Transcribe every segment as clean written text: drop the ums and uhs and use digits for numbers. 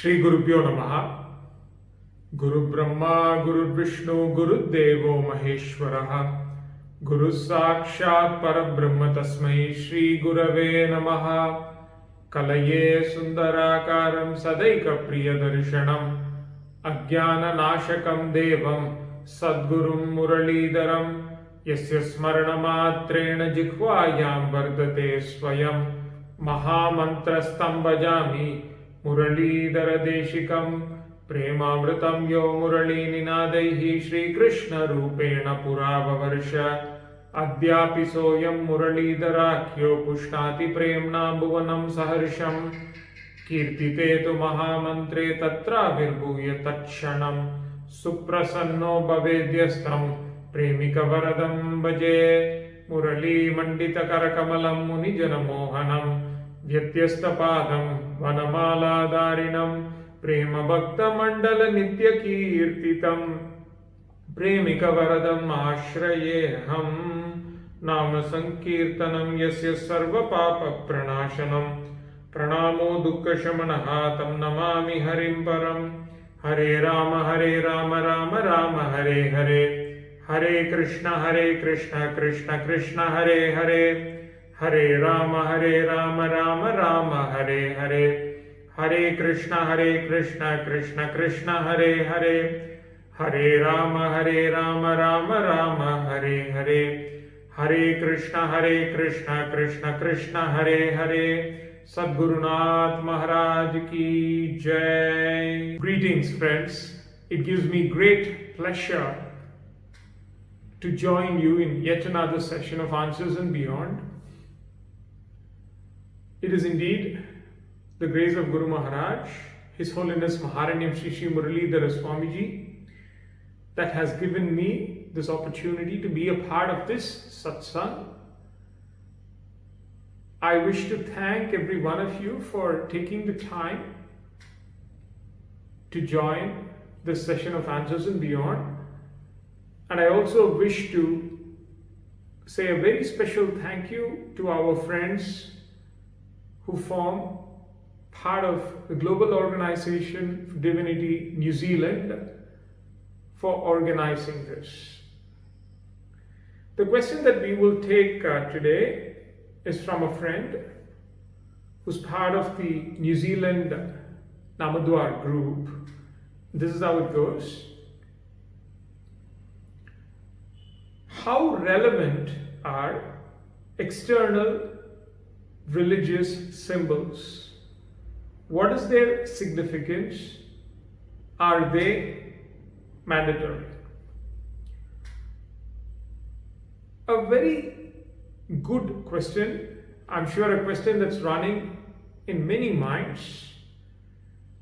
Shri Gurubhyo Namaha. Guru Brahma, Guru Vishnu, Guru Devo Maheshwaraha. Guru Sakshat Parabrahma Tasmai Shri Gurave Namaha. Kalaye Sundarakaram Sadaika Priyadarshanam Ajnana Nashakam Devam Sadgurum Muralidharam Yasya Smaranamatreena Jikhvayam Vardate Swayam Mahamantrastam Bhajami Muralidhara Deshikam Premamritam Yo Murali Ninadaihi Shri Krishna Rupena Puravarsha Adyapi Soyam Muralidharakyo Pushnati Premna Bhuvanam Saharsham Kirtite tu Mahamantre Tatra Virbhuya Tatshanam Suprasanno Bhavedyastam Premika Varadam Bhaje Murali Mandita Karakamalam Munijana Mohanam Vyatyasta Padam Vanamala Darinam Prema Bhakta Mandala Nitya Kirtitam Premika Varadam Ashrayeham Nama Sankirtanam Yasya Sarva Papa Pranashanam Pranamo Dukkha Shamanaha Tam Namami Harim Param Hare Rama Rama Rama Hare Hare Hare Krishna Krishna Krishna Hare Hare Hare Rama Rama Rama Hare Hare Hare Krishna Krishna Krishna Hare Hare Hare Rama Rama Rama Hare Hare Hare Krishna Krishna Krishna Hare Hare Sadgurunath Maharaj Ki Jai. Greetings, friends. It gives me great pleasure to join you in yet another session of Answers and Beyond. It is indeed the grace of Guru Maharaj, His Holiness Maharanyam Sri Sri Muralidhara Swamiji, that has given me this opportunity to be a part of this satsang. I wish to thank every one of you for taking the time to join this session of Answers and Beyond. And I also wish to say a very special thank you to our friends who form part of the Global Organization for Divinity New Zealand for organizing this. The question that we will take today is from a friend who's part of the New Zealand Namadwaar group. This is how it goes. How relevant are external religious symbols? What is their significance? Are they mandatory? A very good question. I'm sure a question that's running in many minds.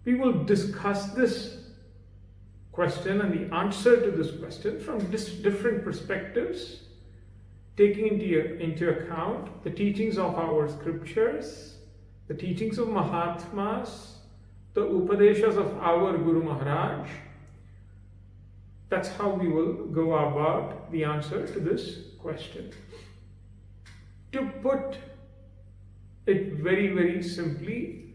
We will discuss this question and the answer to this question from different perspectives, taking into account the teachings of our scriptures, the teachings of Mahatmas, the Upadeshas of our Guru Maharaj. That's how we will go about the answer to this question. To put it very, very simply,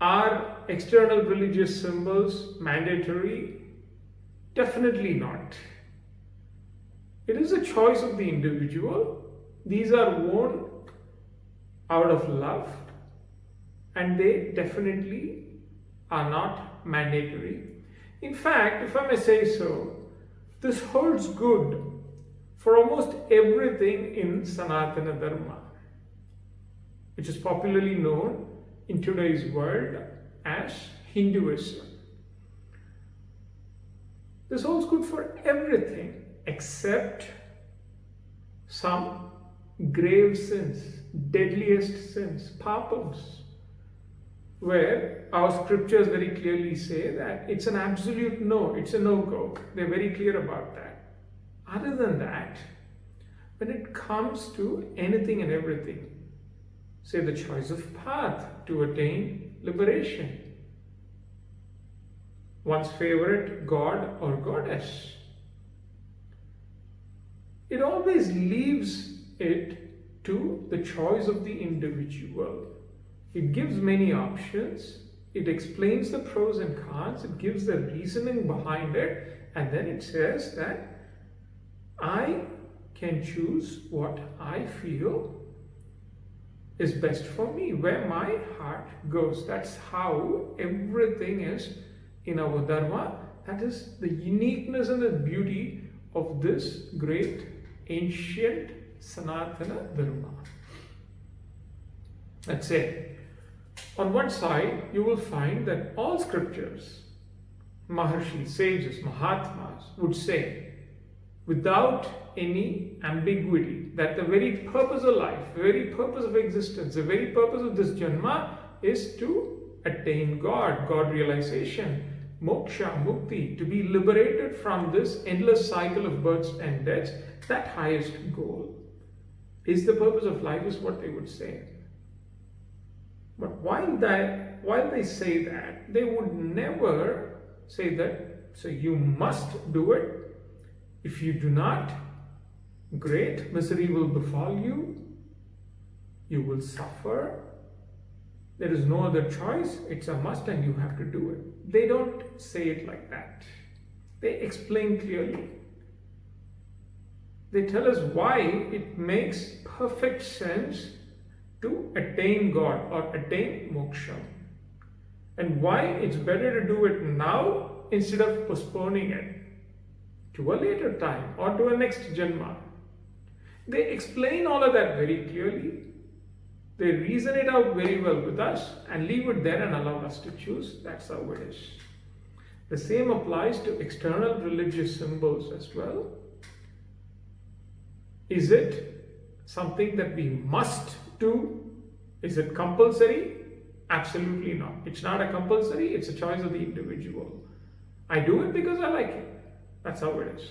are external religious symbols mandatory? Definitely not. It is a choice of the individual. These are worn out of love, and they definitely are not mandatory. In fact, if I may say so, this holds good for almost everything in Sanatana Dharma, which is popularly known in today's world as Hinduism. This holds good for everything except some grave sins, deadliest sins, papams, where our scriptures very clearly say that it's an absolute no, it's a no-go. They're very clear about that. Other than that, when it comes to anything and everything, say the choice of path to attain liberation, one's favorite god or goddess, it always leaves it to the choice of the individual. It gives many options. It explains the pros and cons. It gives the reasoning behind it. And then it says that I can choose what I feel is best for me, where my heart goes. That's how everything is in our Dharma. That is the uniqueness and the beauty of this great ancient Sanatana Dharma. Let's say, on one side, you will find that all scriptures, Maharshis, sages, Mahatmas would say, without any ambiguity, that the very purpose of life, the very purpose of existence, the very purpose of this Janma is to attain God, God realization, moksha, mukti, to be liberated from this endless cycle of births and deaths. That highest goal is the purpose of life, is what they would say. But while they say that, they would never say that, so you must do it. If you do not, great misery will befall you. You will suffer. There is no other choice. It's a must and you have to do it. They don't say it like that. They explain clearly. They tell us why it makes perfect sense to attain God or attain moksha, and why it's better to do it now instead of postponing it to a later time or to a next Janma. They explain all of that very clearly. They reason it out very well with us and leave it there and allow us to choose. That's how it is. The same applies to external religious symbols as well. Is it something that we must do? Is it compulsory? Absolutely not. It's not a compulsory, it's a choice of the individual. I do it because I like it. That's how it is.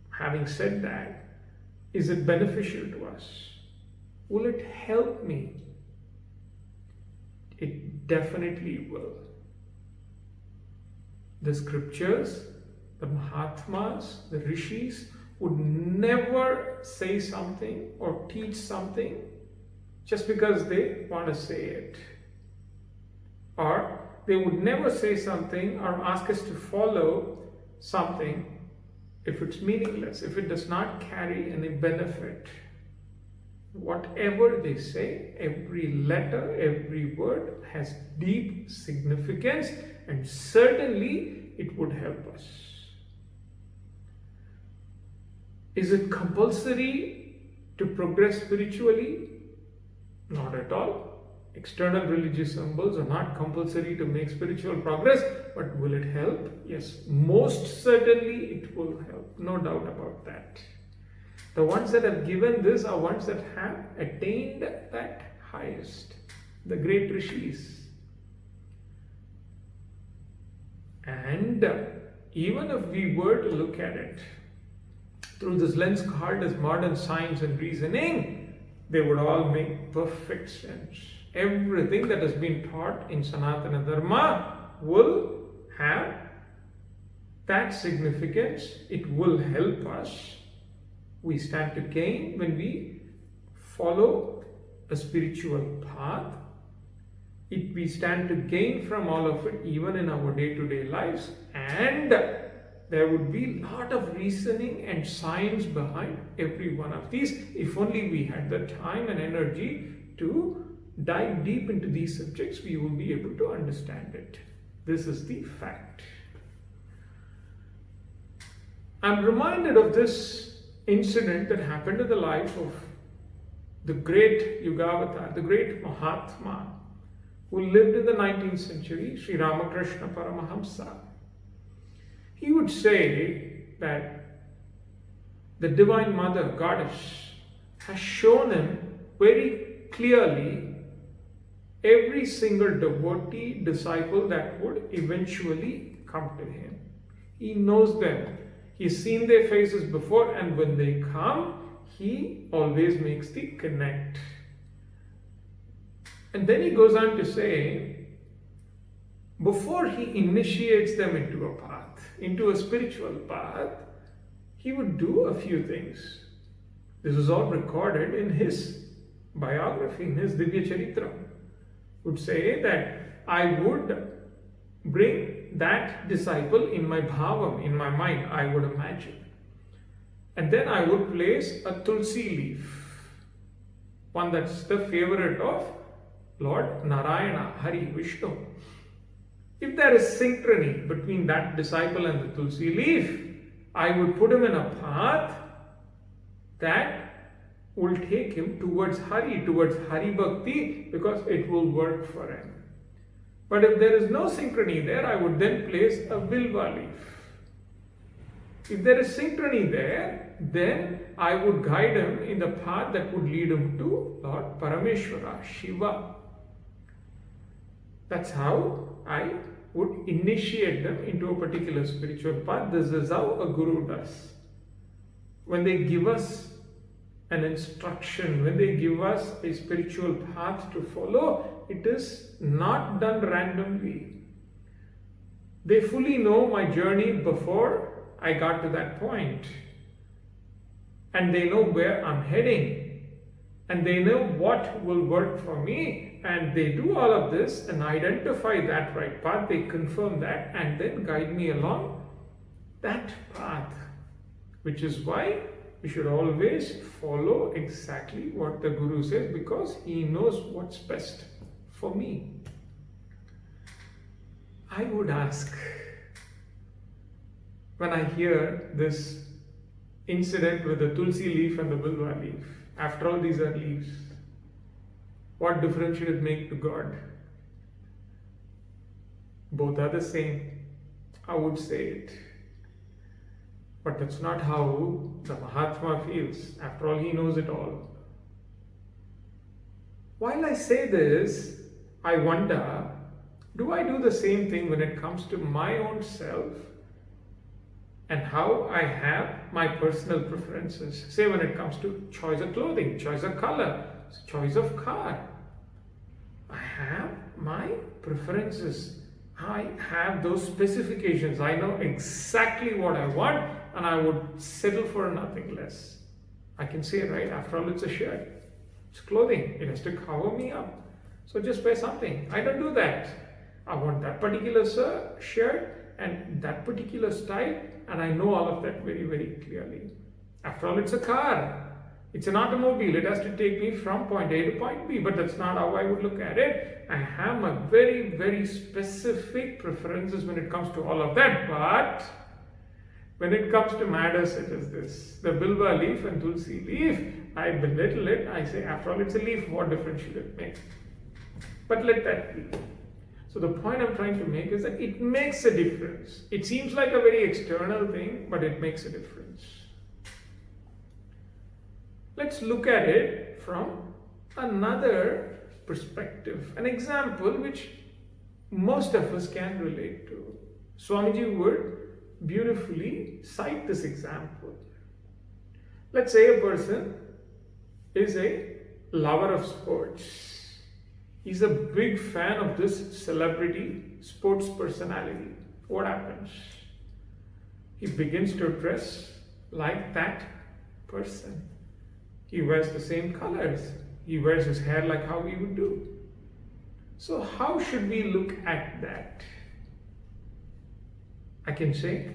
Having said that, is it beneficial to us? Will it help me? It definitely will. The scriptures, the Mahatmas, the Rishis would never say something or teach something just because they want to say it. Or they would never say something or ask us to follow something if it's meaningless, if it does not carry any benefit. Whatever they say, every letter, every word has deep significance, and certainly it would help us. Is it compulsory to progress spiritually? Not at all. External religious symbols are not compulsory to make spiritual progress, but will it help? Yes, most certainly it will help, no doubt about that. The ones that have given this are ones that have attained that highest, the great rishis. And even if we were to look at it through this lens called as modern science and reasoning, they would all make perfect sense. Everything that has been taught in Sanatana Dharma will have that significance. It will help us. We stand to gain when we follow a spiritual path. We stand to gain from all of it, even in our day-to-day lives. And there would be a lot of reasoning and science behind every one of these, if only we had the time and energy to dive deep into these subjects. We will be able to understand it. This is the fact. I'm reminded of this incident that happened in the life of the great Yugavatar, the great Mahatma, who lived in the 19th century, Sri Ramakrishna Paramahamsa. He would say that the Divine Mother, Goddess, has shown him very clearly every single devotee, disciple that would eventually come to him. He knows them. He's seen their faces before, and when they come, he always makes the connect. And then he goes on to say, before he initiates them into a path, into a spiritual path, he would do a few things. This is all recorded in his biography, in his Divya Charitra. would say that I would bring that disciple in my bhavam, in my mind, I would imagine. And then I would place a tulsi leaf, one that's the favorite of Lord Narayana, Hari, Vishnu. If there is synchrony between that disciple and the tulsi leaf, I would put him in a path that will take him towards Hari Bhakti, because it will work for him. But if there is no synchrony there, I would then place a Bilva leaf. If there is synchrony there, then I would guide him in the path that would lead him to Lord Parameshwara, Shiva. That's how I would initiate them into a particular spiritual path. This is how a guru does. When they give us an instruction, when they give us a spiritual path to follow, it is not done randomly. They fully know my journey before I got to that point. And they know where I'm heading. And they know what will work for me. And they do all of this and identify that right path. They confirm that and then guide me along that path. Which is why we should always follow exactly what the Guru says, because he knows what's best for me. I would ask, when I hear this incident with the tulsi leaf and the bilva leaf, after all these are leaves, what difference should it make to God? Both are the same, I would say it. But that's not how the Mahatma feels. After all, he knows it all. While I say this, I wonder, do I do the same thing when it comes to my own self and how I have my personal preferences? Say when it comes to choice of clothing, choice of color, choice of car. I have my preferences. I have those specifications. I know exactly what I want and I would settle for nothing less. I can say, right, after all, it's a shirt. It's clothing. It has to cover me up. So just wear something. I don't do that. I want that particular shirt and that particular style, and I know all of that very, very clearly. After all, it's a car. It's an automobile. It has to take me from point A to point B, but that's not how I would look at it. I have my very, very specific preferences when it comes to all of that, but when it comes to matters such as this, the bilva leaf and tulsi leaf, I belittle it. I say, after all, it's a leaf. What difference should it make? But let that be. So the point I'm trying to make is that it makes a difference. It seems like a very external thing, but it makes a difference. Let's look at it from another perspective, an example which most of us can relate to. Swamiji would beautifully cite this example. Let's say a person is a lover of sports. He's a big fan of this celebrity sports personality. What happens? He begins to dress like that person. He wears the same colors. He wears his hair like how he would do. So how should we look at that? I can say,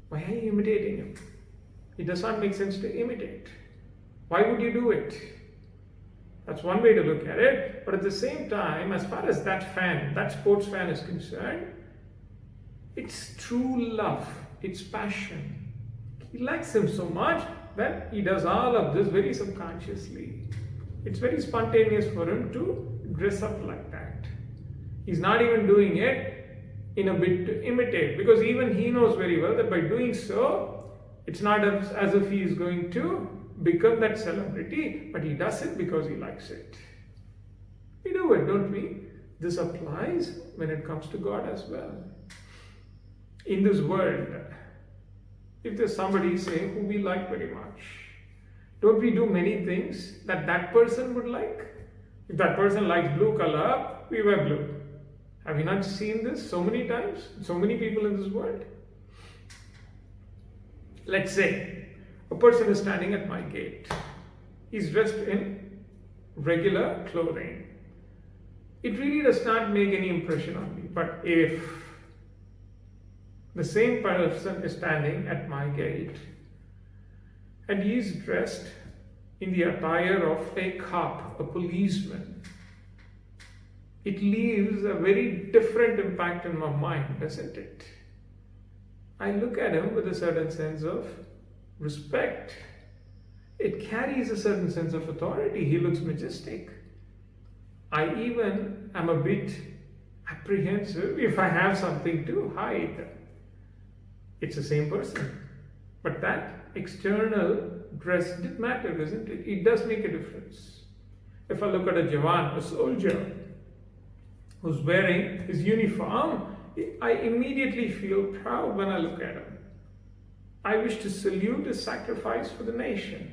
why are you imitating him? It does not make sense to imitate. Why would you do it? That's one way to look at it. But at the same time, as far as that fan, that sports fan is concerned, it's true love. It's passion. He likes him so much that he does all of this very subconsciously. It's very spontaneous for him to dress up like that. He's not even doing it in a bit to imitate, because even he knows very well that by doing so, it's not as if he is going to become that celebrity, but he does it because he likes it. We do it, don't we? This applies when it comes to God as well. In this world, if there's somebody, say, who we like very much, don't we do many things that that person would like? If that person likes blue color, we wear blue. Have you not seen this so many times? So many people in this world. Let's say a person is standing at my gate. He's dressed in regular clothing. it really does not make any impression on me. But if the same person is standing at my gate and he is dressed in the attire of a cop, a policeman, it leaves a very different impact in my mind, doesn't it? I look at him with a certain sense of respect. It carries a certain sense of authority. He looks majestic. I even am a bit apprehensive if I have something to hide. It's the same person. But that external dress did matter, doesn't it? It does make a difference. If I look at a Jawan, a soldier, who's wearing his uniform, I immediately feel proud when I look at him. I wish to salute his sacrifice for the nation.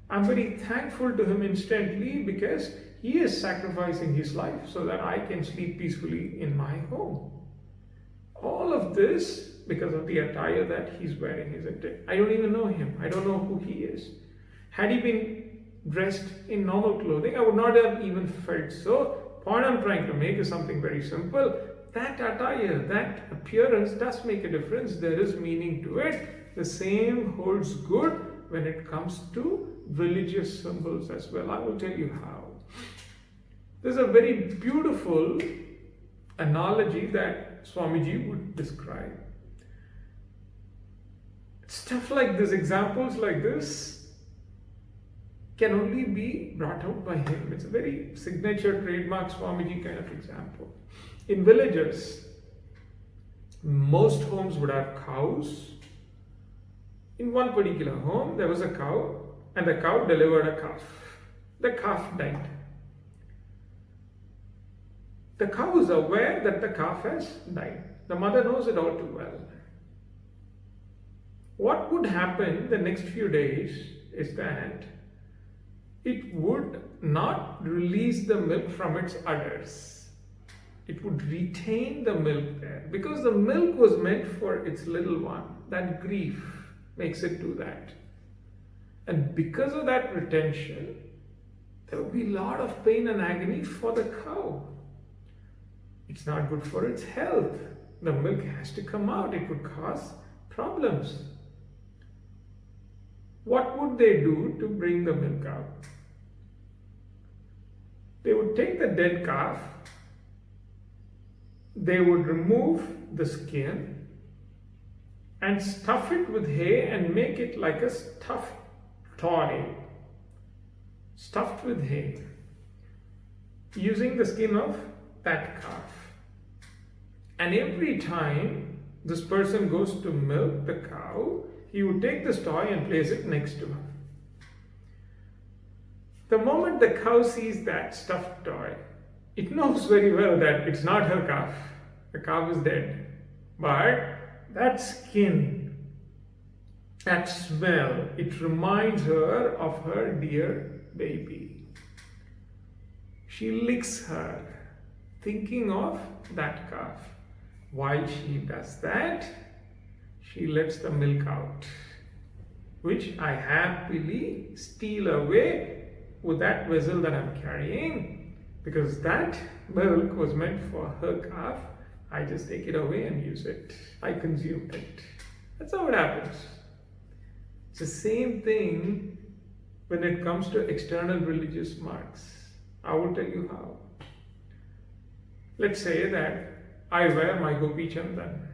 I'm very thankful to him instantly because he is sacrificing his life so that I can sleep peacefully in my home. All of this because of the attire that he's wearing, isn't it? I don't even know him. I don't know who he is. Had he been dressed in normal clothing, I would not have even felt so. Point I'm trying to make is something very simple. That attire, that appearance does make a difference. There is meaning to it. The same holds good when it comes to religious symbols as well. I will tell you how. There's a very beautiful analogy that Swamiji would describe. Stuff like this, examples like this, can only be brought out by him. It's a very signature, trademark Swamiji kind of example. In villages, most homes would have cows. In one particular home, there was a cow, and the cow delivered a calf. The calf died. The cow is aware that the calf has died. The mother knows it all too well. What would happen the next few days is that it would not release the milk from its udders. It would retain the milk there because the milk was meant for its little one. That grief makes it do that. And because of that retention, there would be a lot of pain and agony for the cow. It's not good for its health. The milk has to come out. It would cause problems. What would they do to bring the milk out? They would take the dead calf, they would remove the skin and stuff it with hay and make it like a stuffed toy, stuffed with hay, using the skin of that calf. And every time this person goes to milk the cow, he would take this toy and place it next to her. The moment the cow sees that stuffed toy, it knows very well that it's not her calf. The calf is dead. But that skin, that smell, it reminds her of her dear baby. She licks her, thinking of that calf. While she does that, she lets the milk out, which I happily steal away with that vessel that I'm carrying, because that milk was meant for her calf. I just take it away and use it. I consume it. That's how it happens. It's the same thing when it comes to external religious marks. I will tell you how. Let's say that I wear my Gopi Chandan,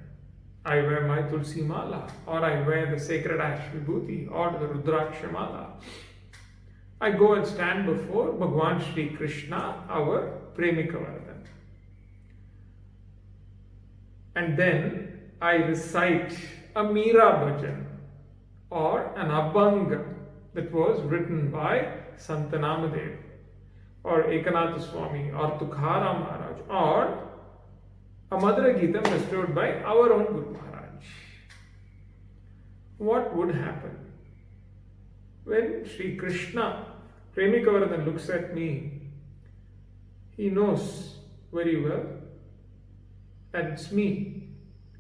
I wear my Tulsi Mala, or I wear the sacred ash vibhuti, or the Rudraksha Mala. I go and stand before Bhagwan Sri Krishna, our Premikavardhan. And then I recite a Meera Bhajan or an Abhanga that was written by Sant Namadev or Ekanath Swami or Tukhara Maharaj or a Madhura Gita bestowed by our own Guru Maharaj. What would happen? When Sri Krishna, Premikavardhan, looks at me, he knows very well that it's me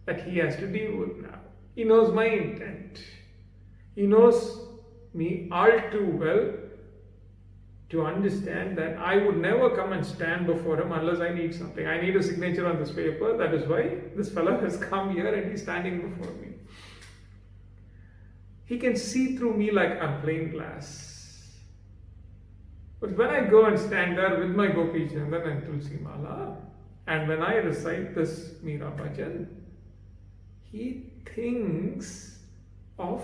that he has to deal with now. He knows my intent. He knows me all too well to understand that I would never come and stand before him unless I need something. I need a signature on this paper. That is why this fellow has come here and he's standing before me. He can see through me like I'm plain glass. But when I go and stand there with my Gopi Chandan and Tulsi Mala, and when I recite this Meera Bhajan, he thinks of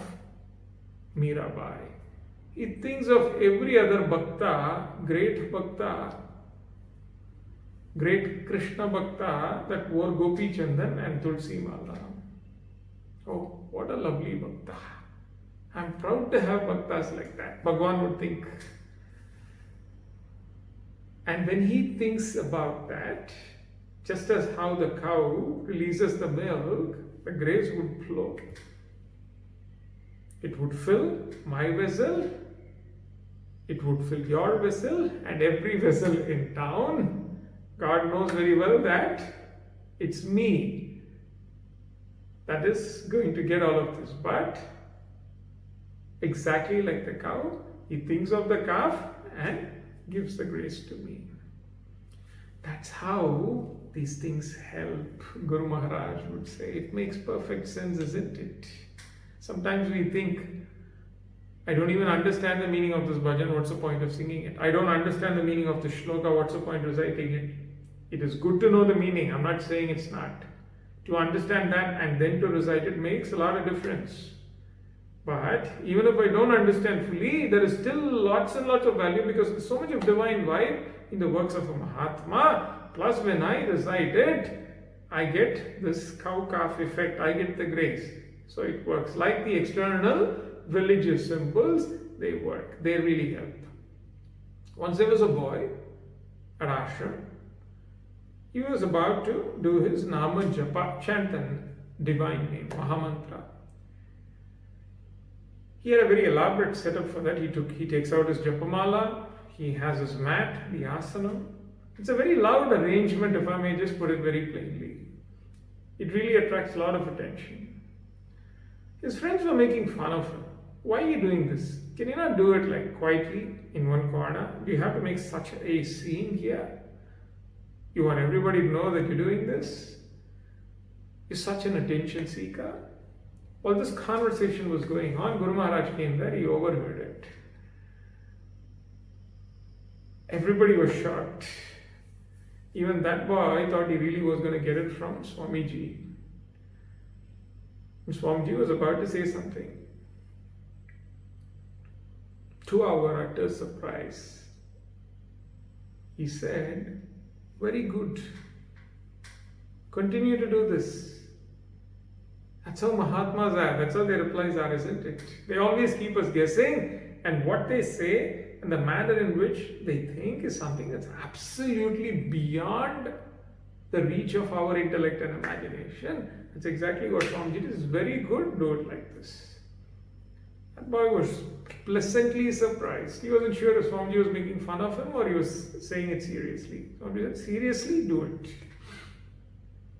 Mirabai. He thinks of every other Bhakta, great Krishna Bhakta that wore Gopi Chandan and Tulsi Mala. Oh, what a lovely Bhakta. I'm proud to have Bhaktas like that, Bhagwan would think. And when he thinks about that, just as how the cow releases the milk, the grace would flow. It would fill my vessel, it would fill your vessel, and every vessel in town. God knows very well that it's me that is going to get all of this. But exactly like the cow, he thinks of the calf and gives the grace to me. That's how these things help, Guru Maharaj would say. It makes perfect sense, isn't it? Sometimes we think, I don't even understand the meaning of this bhajan, what's the point of singing it? I don't understand the meaning of the shloka, what's the point of reciting it? It is good to know the meaning, I'm not saying it's not. To understand that and then to recite it makes a lot of difference. But even if I don't understand fully, there is still lots and lots of value because there's so much of divine vibe in the works of a Mahatma. Plus when I recite it, I get this cow-calf effect, I get the grace. So it works. Like the external religious symbols, they work. They really help. Once there was a boy at ashram. He was about to do his Nama Japa, chant an divine name, Mahamantra. He had a very elaborate setup for that. He takes out his Japamala, he has his mat, the asana. It's a very loud arrangement, if I may just put it very plainly. It really attracts a lot of attention. His friends were making fun of him. Why are you doing this? Can you not do it like quietly in one corner? Do you have to make such a scene here? You want everybody to know that you're doing this? You're such an attention seeker. While this conversation was going on, Guru Maharaj came there, he overheard it. Everybody was shocked. Even that boy thought he really was going to get it from Swamiji. And Swamiji was about to say something. To our utter surprise, he said, "Very good. Continue to do this." That's how Mahatmas are. That's how their replies are, isn't it? They always keep us guessing, and what they say and the manner in which they think is something that's absolutely beyond the reach of our intellect and imagination. That's exactly what Swamiji did. It's very good, do it like this. That boy was pleasantly surprised. He wasn't sure if Swamiji was making fun of him or he was saying it seriously. Swamiji said, seriously, do it.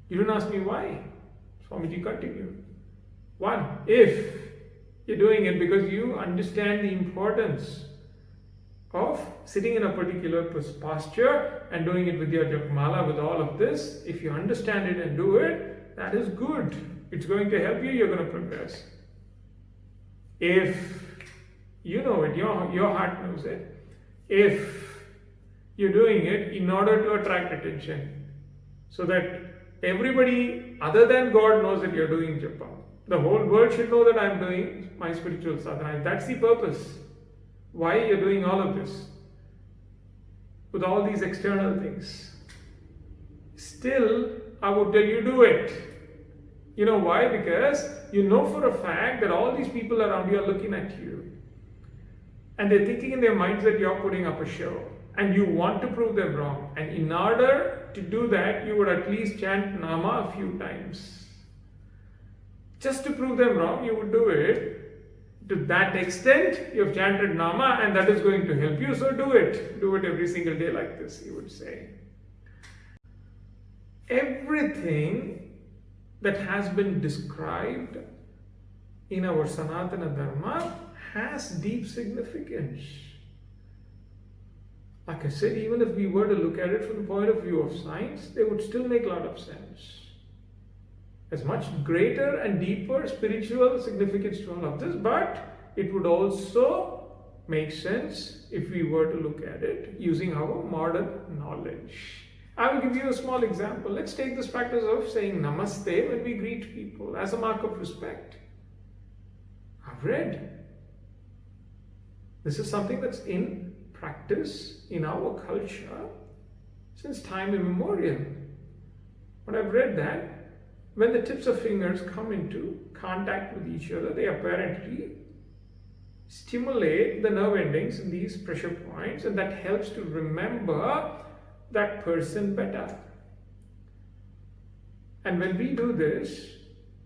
You don't ask me why. Swamiji continued. One, if you're doing it because you understand the importance of sitting in a particular posture and doing it with your japmala, with all of this, if you understand it and do it, that is good. It's going to help you, you're going to progress. If you know it, your heart knows it, if you're doing it in order to attract attention, so that everybody other than God knows that you're doing japa. The whole world should know that I'm doing my spiritual sadhana. That's the purpose. Why you're doing all of this? With all these external things. Still, I would tell you do it. You know why? Because you know for a fact that all these people around you are looking at you. And they're thinking in their minds that you're putting up a show. And you want to prove them wrong. And in order to do that, you would at least chant Nama a few times. Just to prove them wrong, you would do it. To that extent, you have chanted Nama and that is going to help you, so do it. Do it every single day like this, he would say. Everything that has been described in our Sanatana Dharma has deep significance. Like I said, even if we were to look at it from the point of view of science, they would still make a lot of sense. There's much greater and deeper spiritual significance to all of this, but it would also make sense if we were to look at it using our modern knowledge. I will give you a small example. Let's take this practice of saying namaste when we greet people as a mark of respect. I've read this is something that's in practice in our culture since time immemorial. But I've read that when the tips of fingers come into contact with each other, they apparently stimulate the nerve endings in these pressure points, and that helps to remember that person better. And when we do this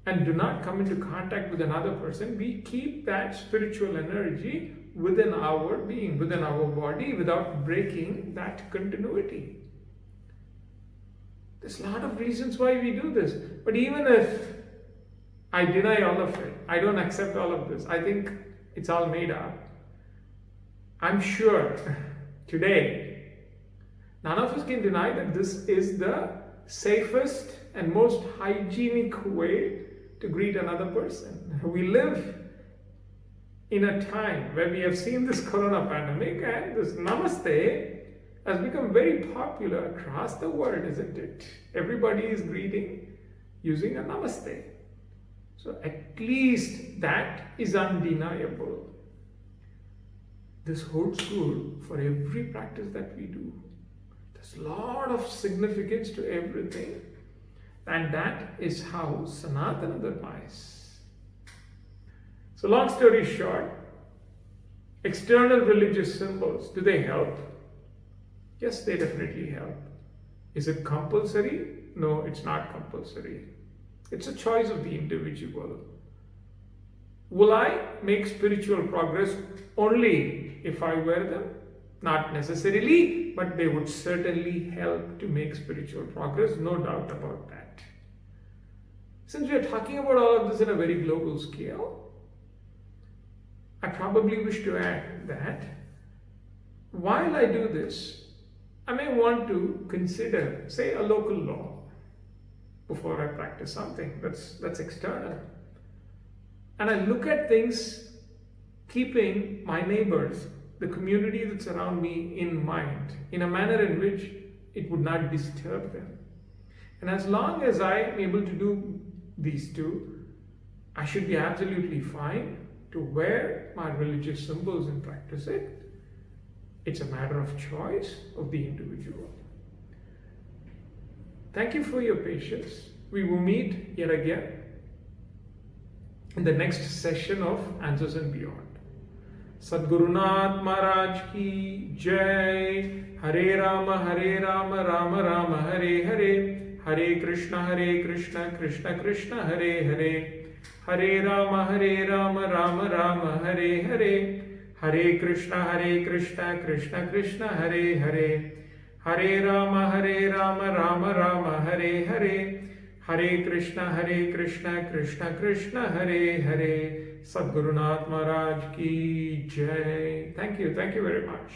and do not come into contact with another person, we keep that spiritual energy within our being, within our body, without breaking that continuity. There's a lot of reasons why we do this. But even if I deny all of it, I don't accept all of this, I think it's all made up, I'm sure today none of us can deny that this is the safest and most hygienic way to greet another person. We live in a time where we have seen this corona pandemic, and this namaste has become very popular across the world, isn't it? Everybody is greeting using a namaste. So at least that is undeniable. This holds good for every practice that we do. There's a lot of significance to everything, and that is how Sanatana Dharma is. So long story short, external religious symbols, do they help? Yes, they definitely help. Is it compulsory? No, it's not compulsory. It's a choice of the individual. Will I make spiritual progress only if I wear them? Not necessarily, but they would certainly help to make spiritual progress, no doubt about that. Since we are talking about all of this in a very global scale, I probably wish to add that while I do this, I may want to consider, say, a local law before I practice something that's external. And I look at things keeping my neighbors, the community that's around me, in mind, in a manner in which it would not disturb them. And as long as I am able to do these two, I should be absolutely fine to wear my religious symbols and practice it. It's a matter of choice of the individual. Thank you for your patience. We will meet yet again in the next session of Answers and Beyond. Sadgurunath Maharaj ki Jai. Hare Rama, Rama Rama, Hare Hare. Hare Krishna, Krishna Krishna, Hare Hare. Hare Rama, Rama Rama, Hare Hare. Hare Krishna, Krishna Krishna, Hare Hare. Hare Rama, Rama Rama, Hare Hare. Hare Krishna, Krishna Krishna, Hare Hare. Sadgurunath Maharaj ki Jai. Thank you very much.